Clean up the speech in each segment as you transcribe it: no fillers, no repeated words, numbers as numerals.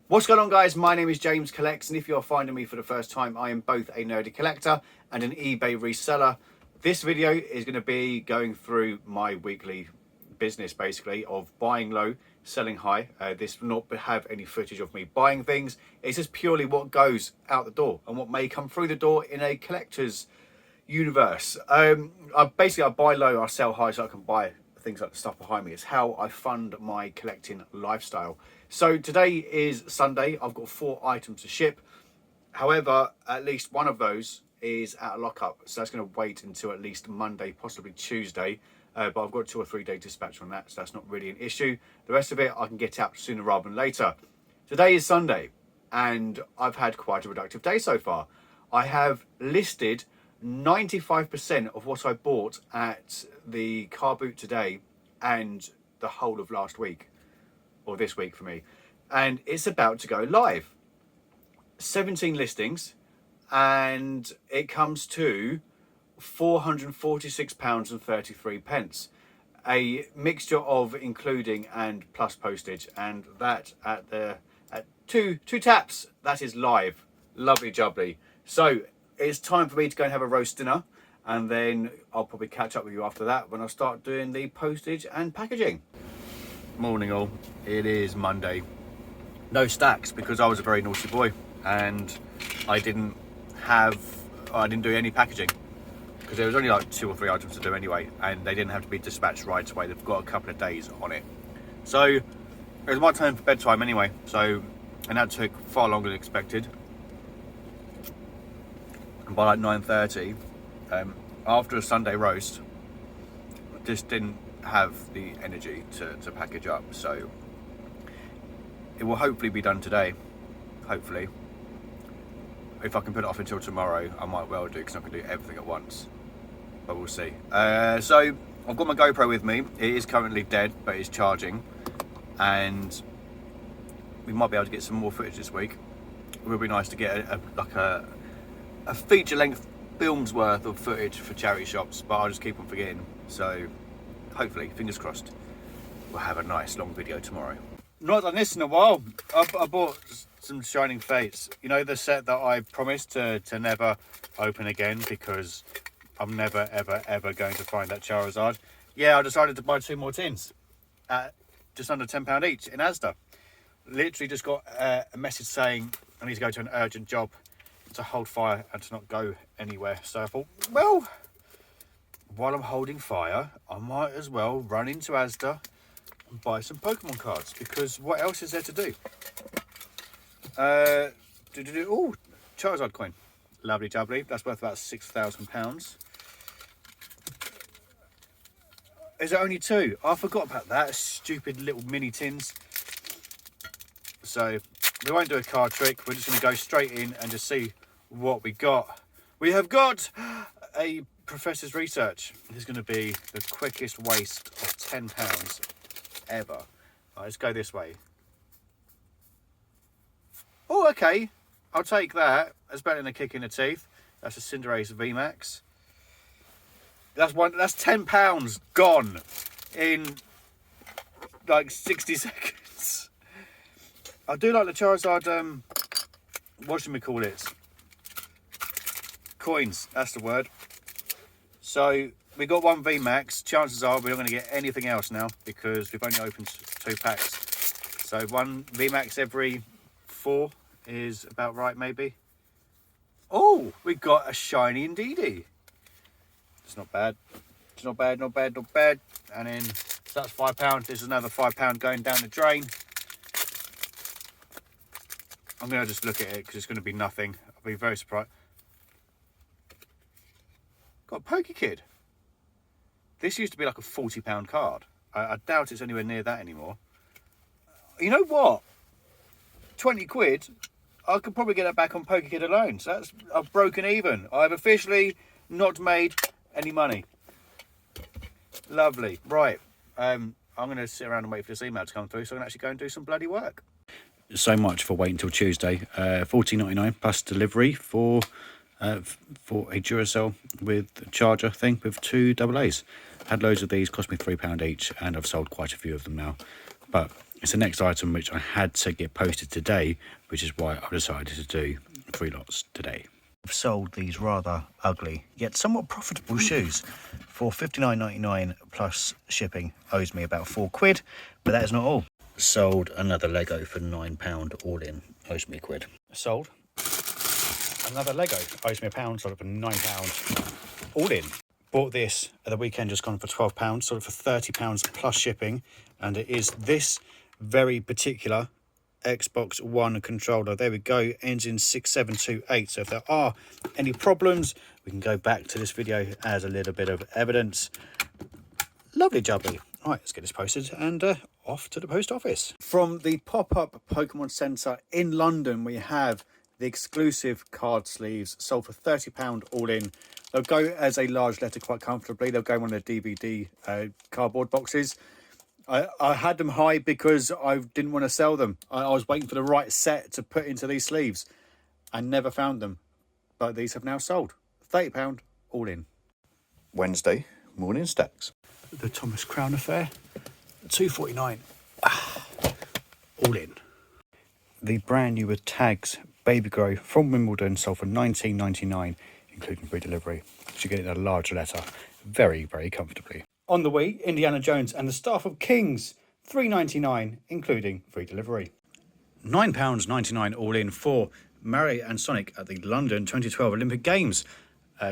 What's going on, guys? My name is James Collects, and if you're finding me for the first time, I am both a nerdy collector and an eBay reseller. This video is going to be going through my weekly business, basically, of buying low, selling high. This will not have any footage of me buying things. It's just purely what goes out the door and what may come through the door in a collector's universe. I buy low, I sell high, so I can buy things like the stuff behind me. It's how I fund my collecting lifestyle. So today is Sunday. I've got 4 items to ship. However, at least one of those is at a lockup, so that's going to wait until at least Monday, possibly Tuesday. But I've got a 2 or 3 day dispatch on that, so that's not really an issue. The rest of it I can get out sooner rather than later. Today is Sunday, and I've had quite a productive day so far. I have listed 95% of what I bought at the carboot today and the whole of last week, or this week for me, and it's about to go live. 17 listings, and it comes to £446.33, a mixture of including and plus postage, and that at two taps, that is live. Lovely jubbly. So it's time for me to go and have a roast dinner, and then I'll probably catch up with you after that when I start doing the postage and packaging. Morning all, it is Monday. No stacks because I was a very naughty boy and I didn't do any packaging because there was only like 2 or 3 items to do anyway, and they didn't have to be dispatched right away. They've got a couple of days on it. So it was my time for bedtime anyway, and that took far longer than expected. And by like 9:30, after a Sunday roast, just didn't have the energy to package up. So it will hopefully be done today. Hopefully. If I can put it off until tomorrow, I might well do, because I can do everything at once. But we'll see. So I've got my GoPro with me. It is currently dead, but it's charging. And we might be able to get some more footage this week. It would be nice to get a feature-length film's worth of footage for charity shops, but I'll just keep on forgetting. So hopefully, fingers crossed, we'll have a nice long video tomorrow. Not done this in a while. I bought some Shining Fates. You know, the set that I promised to never open again because I'm never ever going to find that Charizard. Yeah, I decided to buy 2 more tins at just under £10 each in Asda. Literally just got a message saying I need to go to an urgent job to hold fire and to not go anywhere. So I thought, well, while I'm holding fire, I might as well run into Asda and buy some Pokemon cards, because what else is there to do? Oh, Charizard coin. Lovely jubbly. That's worth about £6,000. Is it only 2? I forgot about that. Stupid little mini tins. So we won't do a card trick. We're just going to go straight in and just see what we got. We have got a Professor's Research. This is going to be the quickest waste of £10 ever. Right, let's go this way. Oh, okay. I'll take that. That's better than a kick in the teeth. That's a Cinderace VMAX. That's £10 gone in like 60 seconds. I do like the Charizard, what should we call it? Coins, that's the word. So we got 1 VMAX. Chances are we're not going to get anything else now because we've only opened 2 packs. So 1 VMAX every 4 is about right, maybe. Oh, we got a shiny indeedy. It's not bad. It's not bad, not bad, not bad. And then, so that's £5. There's another £5 going down the drain. I'm going to just look at it because it's going to be nothing. I'll be very surprised. Got a Pokekid. This used to be like a £40 card. I doubt it's anywhere near that anymore. You know what? 20 quid. I could probably get that back on Pokekid alone. So I've broken even. I've officially not made any money. Lovely. Right. I'm going to sit around and wait for this email to come through so I can actually go and do some bloody work. So much for waiting until Tuesday. $14.99 plus delivery for a Duracell with a charger thing with 2 AA's. Had loads of these, cost me £3 each, and I've sold quite a few of them now. But it's the next item which I had to get posted today, which is why I've decided to do 3 lots today. I've sold these rather ugly yet somewhat profitable shoes for £59.99 plus shipping. Owes me about £4, but that is not all. Sold another Lego for £9 all in, owes me £1. Sold another Lego, owes me £1, sold it for £9 all in. Bought this at the weekend, just gone for £12, sold it for £30 plus shipping, and it is this very particular Xbox One controller. There we go, ends in 6728. So if there are any problems, we can go back to this video as a little bit of evidence. Lovely jubbly. All right, let's get this posted and off to the post office. From the pop-up Pokemon Centre in London, we have the exclusive card sleeves, sold for £30 all in. They'll go as a large letter quite comfortably. They'll go in one of the DVD cardboard boxes. I had them high because I didn't want to sell them. I was waiting for the right set to put into these sleeves and never found them. But these have now sold. £30 all in. Wednesday morning stacks. The Thomas Crown affair, £2.49 all in. The brand new with tags Baby Grow from Wimbledon sold for £19.99, including free delivery. You get it in a large letter, very, very comfortably. On the way, Indiana Jones and the Staff of Kings, £3.99, including free delivery. £9.99 all in for Mario and Sonic at the London 2012 Olympic Games.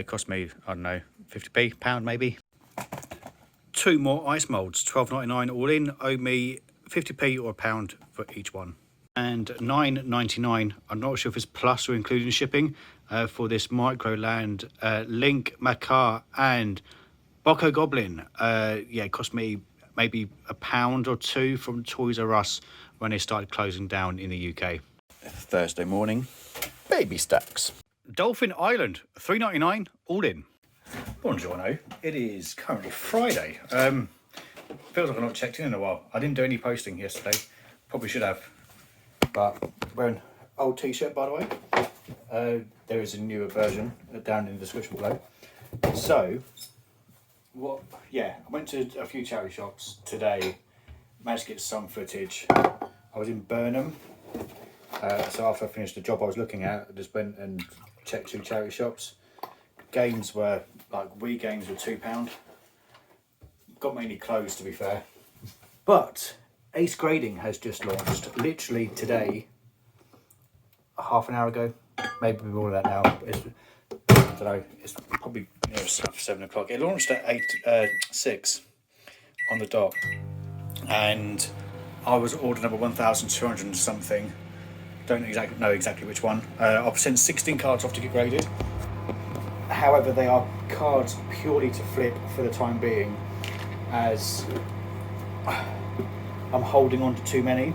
Cost me, I don't know, 50p, pound maybe. 2 more ice moulds, £12.99 all in, owe me 50p or £1 for each one. And £9.99, I'm not sure if it's plus or including shipping, for this Microland Link, Makar and Bocco Goblin. Yeah, it cost me maybe £1 or £2 from Toys R Us when they started closing down in the UK. Thursday morning, baby stacks. Dolphin Island, £3.99 all in. Buongiorno. It is currently Friday. Feels like I've not checked in a while. I didn't do any posting yesterday. Probably should have. But wearing an old t-shirt, by the way. There is a newer version down in the description below. So, I went to a few charity shops today. Managed to get some footage. I was in Burnham. So after I finished the job I was looking at, I just went and checked 2 charity shops. Games were, like Wii games were £2. Got mainly clothes, to be fair. But Ace Grading has just launched, literally today, half an hour ago, maybe more than that now. I don't know, it's probably 7 o'clock. It launched at 6 on the dot, and I was order number 1,200 and something. Don't know exactly which one. I've sent 16 cards off to get graded. However, they are cards purely to flip for the time being, as I'm holding on to too many,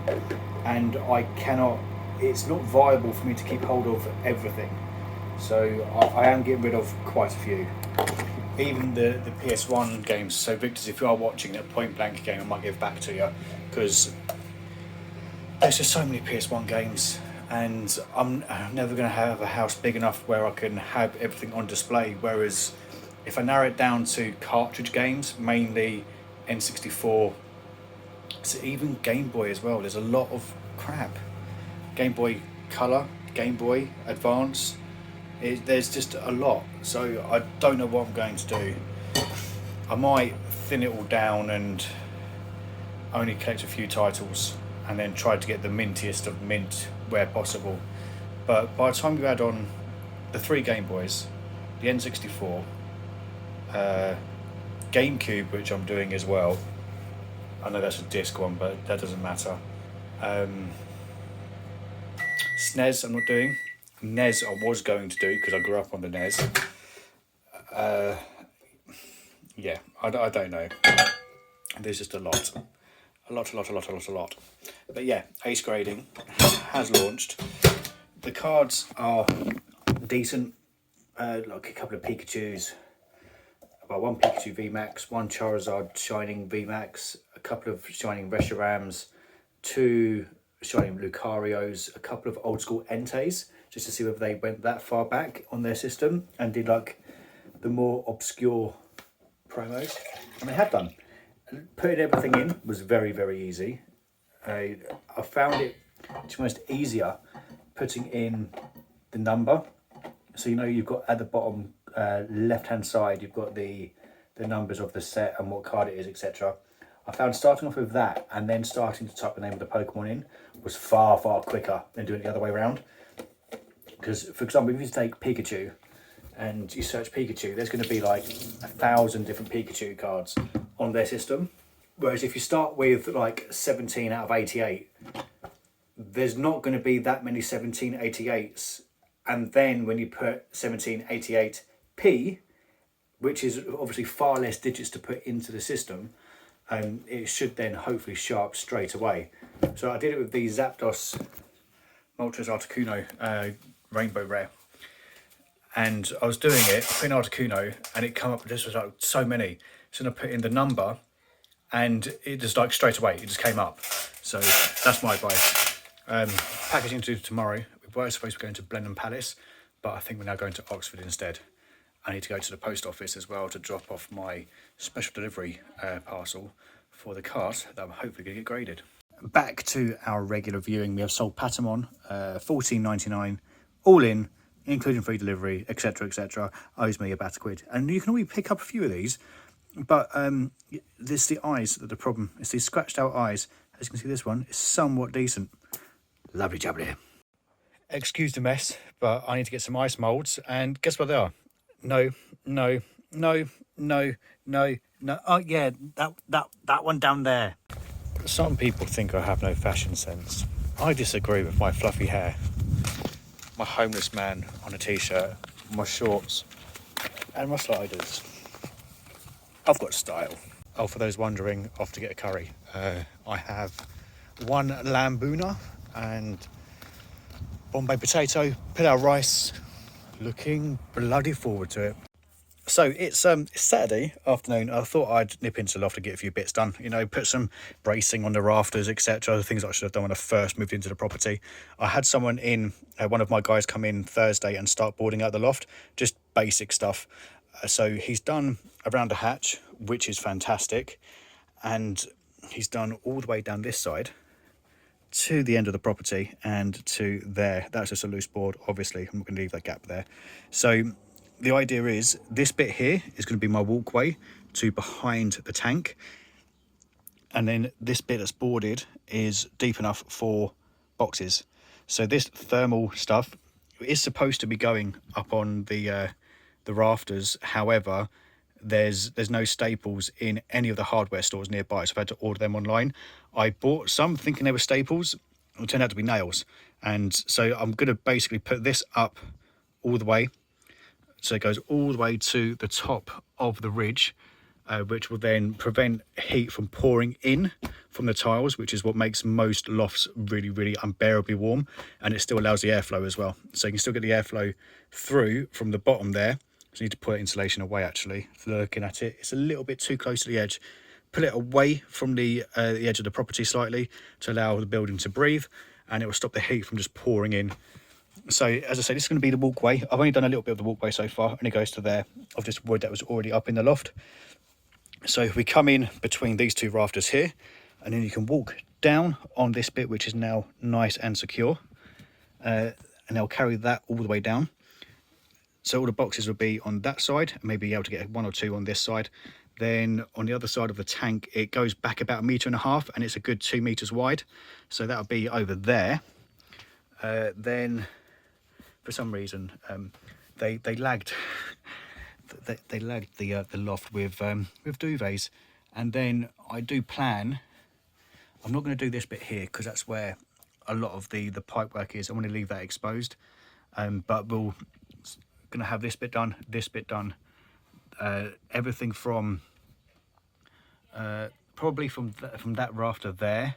and I cannot. It's not viable for me to keep hold of everything. So I am getting rid of quite a few. Even the PS1 games. So Victors, if you are watching that Point Blank game, I might give back to you, because there's just so many PS1 games, and I'm never going to have a house big enough where I can have everything on display. Whereas if I narrow it down to cartridge games, mainly N64, so even Game Boy as well, there's a lot of crap. Game Boy Color, Game Boy Advance, there's just a lot. So I don't know what I'm going to do. I might thin it all down and only collect a few titles, and then try to get the mintiest of mint where possible. But by the time you add on the 3 Game Boys, the N64, GameCube, which I'm doing as well, I know that's a disc one, but that doesn't matter. SNES I'm not doing. NES I was going to do because I grew up on the NES. Yeah, I don't know. There's just a lot. A lot. But yeah, Ace Grading has launched. The cards are decent. Like a couple of Pikachus. Well, 1 Pikachu VMAX, 1 Charizard Shining VMAX, a couple of Shining Reshirams, 2 Shining Lucarios, a couple of old school Entei, just to see whether they went that far back on their system and did like the more obscure promos. And they have done. Putting everything in was very, very easy. I found it to be honest easier putting in the number. So you know you've got at the bottom left hand side you've got the numbers of the set and what card it is, etc. I found starting off with that and then starting to type the name of the Pokemon in was far quicker than doing it the other way around. Because for example, if you take Pikachu and you search Pikachu, there's going to be like 1,000 different Pikachu cards on their system. Whereas if you start with like 17 out of 88, there's not going to be that many 1788s. And then when you put 1788p, which is obviously far less digits to put into the system, it should then hopefully show up straight away. So I did it with the Zapdos Moltres Articuno Rainbow Rare. And I was doing it, putting Articuno, and it come up, this was like so many. So then I put in the number, and it just like straight away, it just came up. So that's my advice. Packaging to do tomorrow. We were supposed to be going to Blenheim Palace, but I think we're now going to Oxford instead. I need to go to the post office as well to drop off my special delivery parcel for the cart that I'm hopefully going to get graded. Back to our regular viewing, we have sold Patamon, $14.99, all in, including free delivery, etc, etc. Owes me about £1. And you can always pick up a few of these, but there's the eyes that are the problem. It's these scratched out eyes. As you can see, this one is somewhat decent. Lovely jubbly. Excuse the mess, but I need to get some ice moulds, and guess what they are? No. Oh yeah, that one down there. Some people think I have no fashion sense. I disagree with my fluffy hair, my homeless man on a t-shirt, my shorts, and my sliders. I've got style. Oh, for those wondering, off to get a curry. I have one lambuna and Bombay potato, pilau rice. Looking bloody forward to it. So it's Saturday afternoon. I thought I'd nip into the loft and get a few bits done. You know, put some bracing on the rafters, etc. The things I should have done when I first moved into the property. I had someone in, one of my guys come in Thursday and start boarding out the loft. Just basic stuff. So he's done around the hatch, which is fantastic. And he's done all the way down this side to the end of the property and to there. That's just a loose board, obviously. I'm not going to leave that gap there. So the idea is this bit here is going to be my walkway to behind the tank, and then this bit that's boarded is deep enough for boxes. So this thermal stuff is supposed to be going up on the rafters. However, there's no staples in any of the hardware stores nearby, so I've had to order them online. I bought some thinking they were staples. It turned out to be nails, and so I'm going to basically put this up all the way, so it goes all the way to the top of the ridge, which will then prevent heat from pouring in from the tiles, which is what makes most lofts really unbearably warm, and it still allows the airflow as well. So you can still get the airflow through from the bottom there. So you need to put insulation away. Actually, if you're looking at it, it's a little bit too close to the edge. Pull it away from the edge of the property slightly to allow the building to breathe, and it will stop the heat from just pouring in. So as I say, this is going to be the walkway. I've only done a little bit of the walkway so far, and it goes to there of just wood that was already up in the loft. So if we come in between these two rafters here, and then you can walk down on this bit, which is now nice and secure, and they'll carry that all the way down. So all the boxes will be on that side, and maybe able to get one or two on this side. Then on the other side of the tank, it goes back about 1.5 meters, and it's a good 2 meters wide. So that'll be over there. Then, for some reason, they lagged. They lagged the loft with duvets, and then I do plan. I'm not going to do this bit here because that's where a lot of the pipe work is. I want to leave that exposed, but we'll going to have this bit done, everything from probably from that rafter there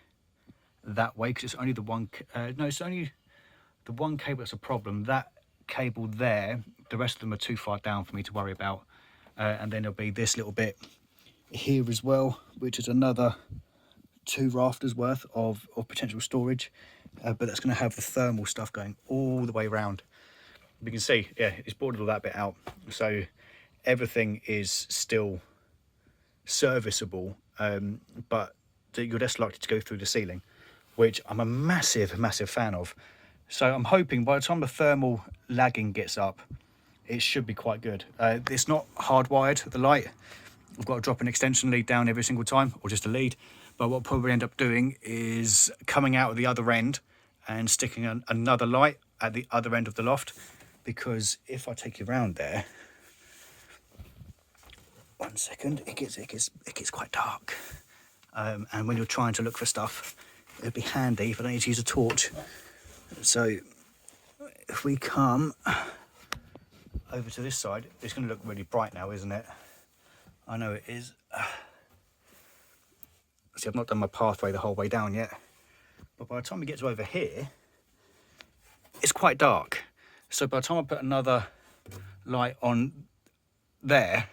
that way, because it's only the one. No, it's only the one cable that's a problem. That cable there, the rest of them are too far down for me to worry about. And then there'll be this little bit here as well, which is another 2 rafters worth of potential storage, but that's going to have the thermal stuff going all the way around. You can see, yeah, it's boarded all that bit out, so everything is still serviceable, but you're less likely to go through the ceiling. which I'm a massive fan of. So I'm hoping by the time the thermal lagging gets up, it should be quite good. It's not hardwired, the light. I've got to drop an extension lead down every single time, or just a lead. But what I'll probably end up doing is coming out of the other end and sticking another light at the other end of the loft. Because if I take you around there, 1 second, it gets quite dark. And when you're trying to look for stuff, it'd be handy if I don't need to use a torch. So if we come over to this side, it's going to look really bright now, isn't it? I know it is. See, I've not done my pathway the whole way down yet, but by the time we get to over here, it's quite dark. So by the time I put another light on there,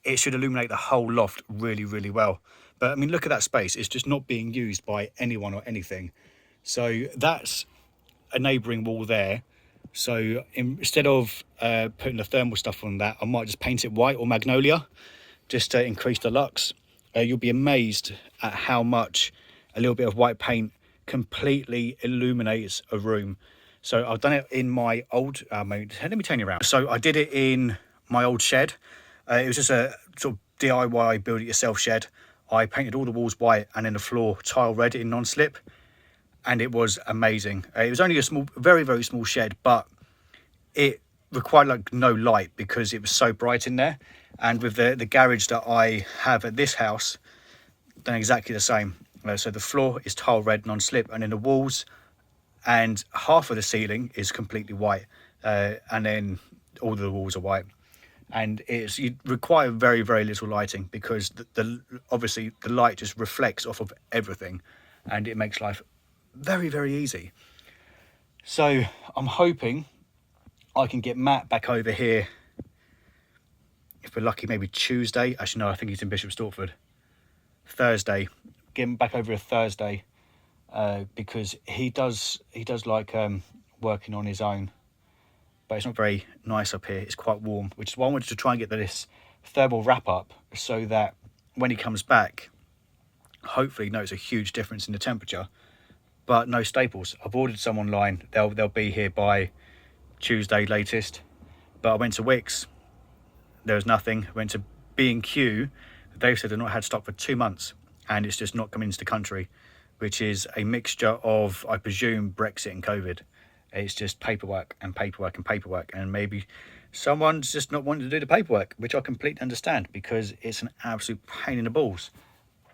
it should illuminate the whole loft really, really well. But I mean, look at that space. It's just not being used by anyone or anything. So that's a neighbouring wall there. So instead of putting the thermal stuff on that, I might just paint it white or magnolia, just to increase the lux. You'll be amazed at how much a little bit of white paint completely illuminates a room. So I've done it in my old, let me turn you around. So I did it in my old shed. It was just a sort of DIY build it yourself shed. I painted all the walls white and then the floor tile red in non-slip, and it was amazing. It was only a small, very, very small shed, but it required like no light because it was so bright in there. And with the garage that I have at this house, done exactly the same. So the floor is tile red non-slip, and then the walls and half of the ceiling is completely white, and then all of the walls are white. And you require very, very little lighting because obviously the light just reflects off of everything, and it makes life very, very easy. So I'm hoping I can get Matt back over here, if we're lucky, maybe Tuesday. Actually, no, I think he's in Bishop Stortford. Thursday. Get him back over a Thursday, because he does like working on his own. But it's not very nice up here. It's quite warm, which is why I wanted to try and get this thermal wrap up so that when he comes back, hopefully notice a huge difference in the temperature. But no staples. I've ordered some online. They'll be here by Tuesday latest. But I went to Wix. There was nothing. I went to B&Q. They've said they've not had stock for 2 months, and it's just not coming into the country, which is a mixture of, I presume, Brexit and COVID. It's just paperwork and paperwork and paperwork, and maybe someone's just not wanting to do the paperwork, which I completely understand because it's an absolute pain in the balls.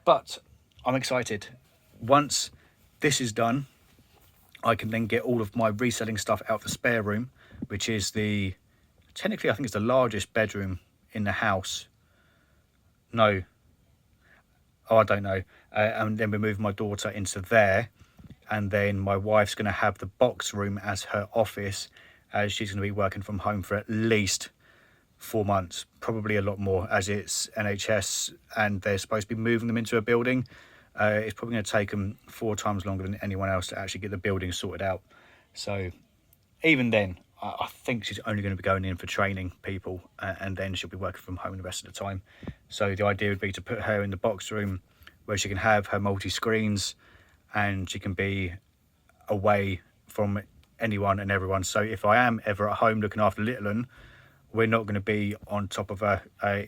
But I'm excited. Once this is done, I can then get all of my reselling stuff out of the spare room, which is technically I think it's the largest bedroom in the house. No. Oh, I don't know. And then we move my daughter into there. And then my wife's going to have the box room as her office, as she's going to be working from home for at least 4 months, probably a lot more, as it's NHS and they're supposed to be moving them into a building. It's probably going to take them 4 times longer than anyone else to actually get the building sorted out. So even then, I think she's only going to be going in for training people, and then she'll be working from home the rest of the time. So the idea would be to put her in the box room where she can have her multi-screens and she can be away from anyone and everyone. So if I am ever at home looking after little one, we're not going to be on top of her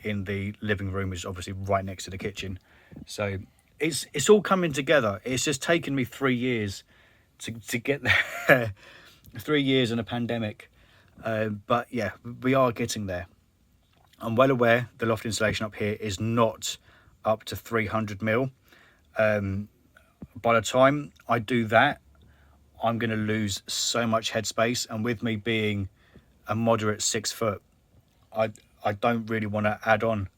in the living room, which is obviously right next to the kitchen. So it's all coming together. It's just taken me 3 years to get there. 3 years in a pandemic, but yeah, we are getting there. I'm well aware the loft insulation up here is not up to 300 mil. By the time I do that, I'm going to lose so much headspace, and with me being a moderate 6 foot, I don't really want to add on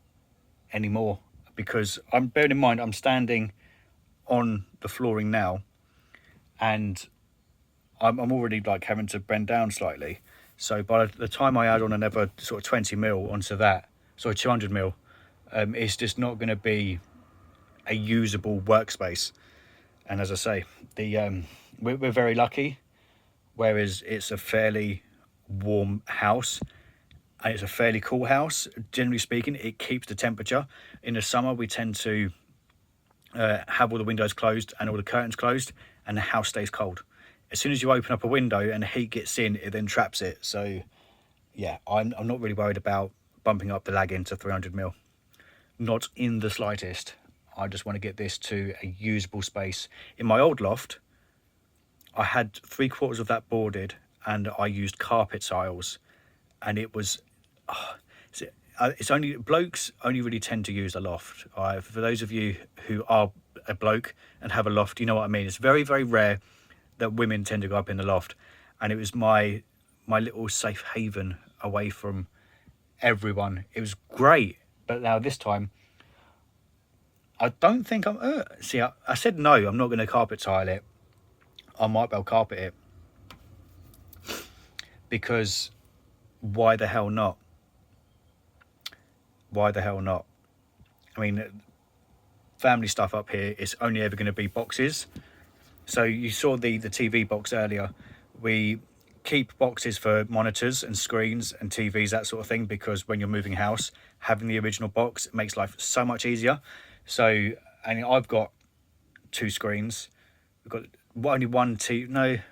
anymore, because I'm bearing in mind I'm standing on the flooring now, and I'm already like having to bend down slightly. So by the time I add on another sort of 20 mil onto that, sorry, 200 mil, it's just not going to be a usable workspace. And as I say, we're very lucky, whereas it's a fairly warm house and it's a fairly cool house. Generally speaking, it keeps the temperature. In the summer, we tend to have all the windows closed and all the curtains closed, and the house stays cold. As soon as you open up a window and the heat gets in, it then traps it. So yeah, I'm not really worried about bumping up the lag into 300 mil. Not in the slightest. I just want to get this to a usable space. In my old loft, I had 3/4 of that boarded, and I used carpet tiles, and it was it's only blokes only really tend to use a loft. For those of you who are a bloke and have a loft, you know what I mean. It's very, very rare that women tend to go up in the loft, and it was my little safe haven away from everyone. It was great, but now this time I don't think I'm see I said no, I'm not going to carpet tile it. I might well carpet it, because why the hell not? Why the hell not? I mean, family stuff up here is only ever going to be boxes. So you saw the TV box earlier. We keep boxes for monitors and screens and TVs, that sort of thing, because when you're moving house, having the original box makes life so much easier. So, and I've got 2 screens. We've got only one TV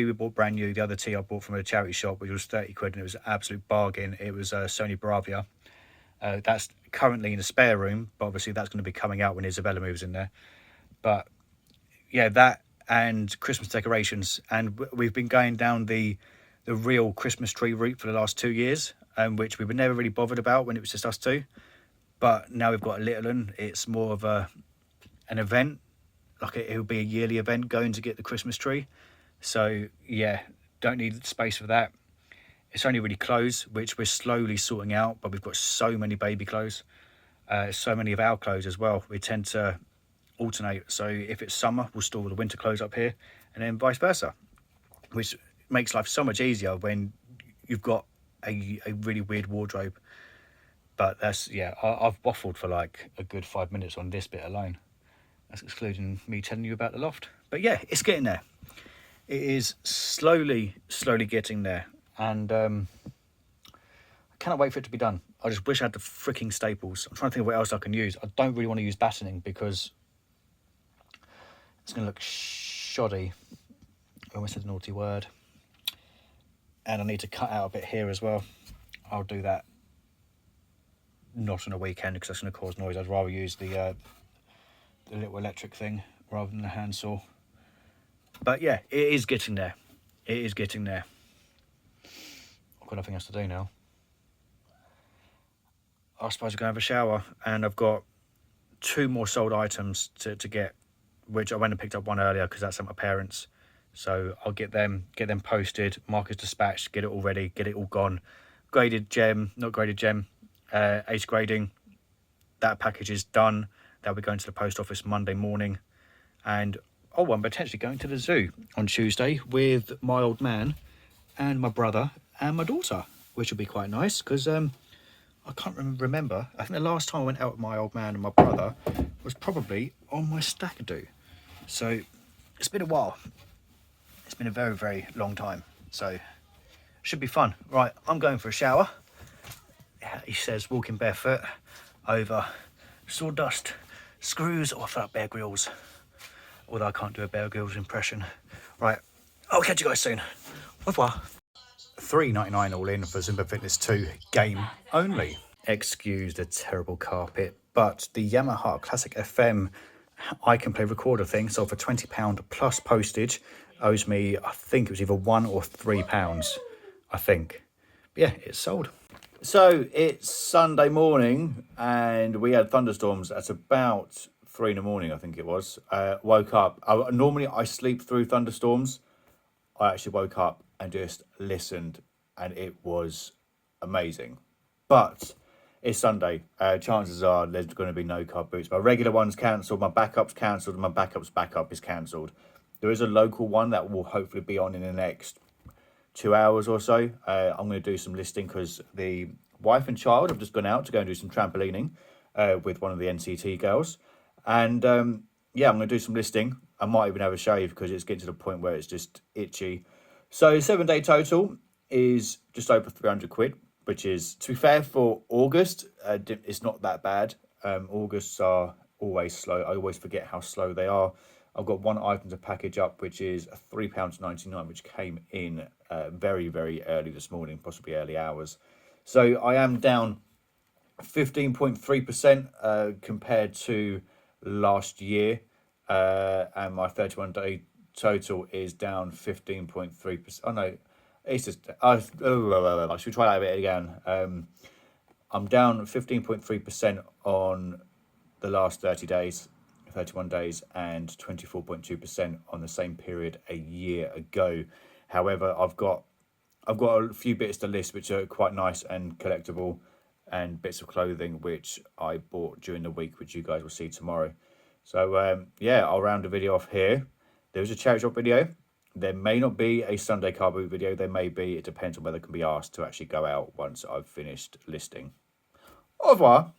we bought brand new. The other TV I bought from a charity shop, which was 30 quid, and it was an absolute bargain. It was a Sony Bravia. That's currently in the spare room, but obviously that's going to be coming out when Isabella moves in there. But yeah, that and Christmas decorations, and we've been going down the real Christmas tree route for the last 2 years, which we were never really bothered about when it was just us two. But now we've got a little one. It's more of an event, like it'll be a yearly event going to get the Christmas tree. So yeah, don't need space for that. It's only really clothes, which we're slowly sorting out, but we've got so many baby clothes, so many of our clothes as well. We tend to alternate. So if it's summer, we'll store the winter clothes up here, and then vice versa, which makes life so much easier when you've got a really weird wardrobe. But that's, yeah, I've waffled for like a good 5 minutes on this bit alone. That's excluding me telling you about the loft. But yeah, it's getting there. It is slowly getting there. And I cannot wait for it to be done. I just wish I had the freaking staples. I'm trying to think of what else I can use. I don't really want to use battening because it's going to look shoddy. I almost said a naughty word. And I need to cut out a bit here as well. I'll do that not on a weekend because that's going to cause noise. I'd rather use the little electric thing rather than the handsaw. But yeah, it is getting there. It is getting there. I've got nothing else to do now. I suppose I'm going to have a shower, and I've got 2 more sold items to get, which I went and picked up one earlier because that's at my parents'. So I'll get them posted, mark as dispatched, get it all ready, get it all gone. Graded gem, not graded gem, ace grading. That package is done. That'll be going to the post office Monday morning. And I'm potentially going to the zoo on Tuesday with my old man and my brother and my daughter, which will be quite nice because I can't remember. I think the last time I went out with my old man and my brother was probably on my stag do. So it's been a while. It's been a very, very long time. So should be fun. Right, I'm going for a shower. He says walking barefoot over sawdust, screws, or I felt Bear Grylls. Although I can't do a Bear Grylls impression. Right, I'll catch you guys soon. Au revoir. $3.99 all in for Zumba Fitness 2 game only. Excuse the terrible carpet, but the Yamaha Classic FM I Can Play recorder thing sold for £20 plus postage. Owes me, I think it was either £1 or £3, I think. But yeah, it's sold. So it's Sunday morning and we had thunderstorms at about 3 in the morning, I think it was. Woke up. Normally I sleep through thunderstorms. I actually woke up and just listened, and it was amazing. But it's Sunday. Chances are there's going to be no carboots. My regular one's cancelled, my backup's cancelled, and my backup's backup is cancelled. There is a local one that will hopefully be on in the next 2 hours or so. I'm going to do some listing because the wife and child have just gone out to go and do some trampolining with one of the NCT girls. And yeah, I'm going to do some listing. I might even have a shave because it's getting to the point where it's just itchy. So 7-day total is just over 300 quid, which is, to be fair, for August, it's not that bad. Augusts are always slow. I always forget how slow they are. I've got one item to package up, which is £3.99, which came in very, very early this morning, possibly early hours. So I am down 15.3% compared to last year, and my 31-day total is down 15.3%. Oh no, it's just should we try that a bit again? I'm down 15.3% on the last 30 days, 31 days, and 24.2% on the same period a year ago. However, I've got a few bits to list which are quite nice and collectible, and bits of clothing which I bought during the week, which you guys will see tomorrow. So yeah, I'll round the video off here. There was a charity shop video. There may not be a Sunday car boot video. There may be. It depends on whether it can be asked to actually go out once I've finished listing. Au revoir.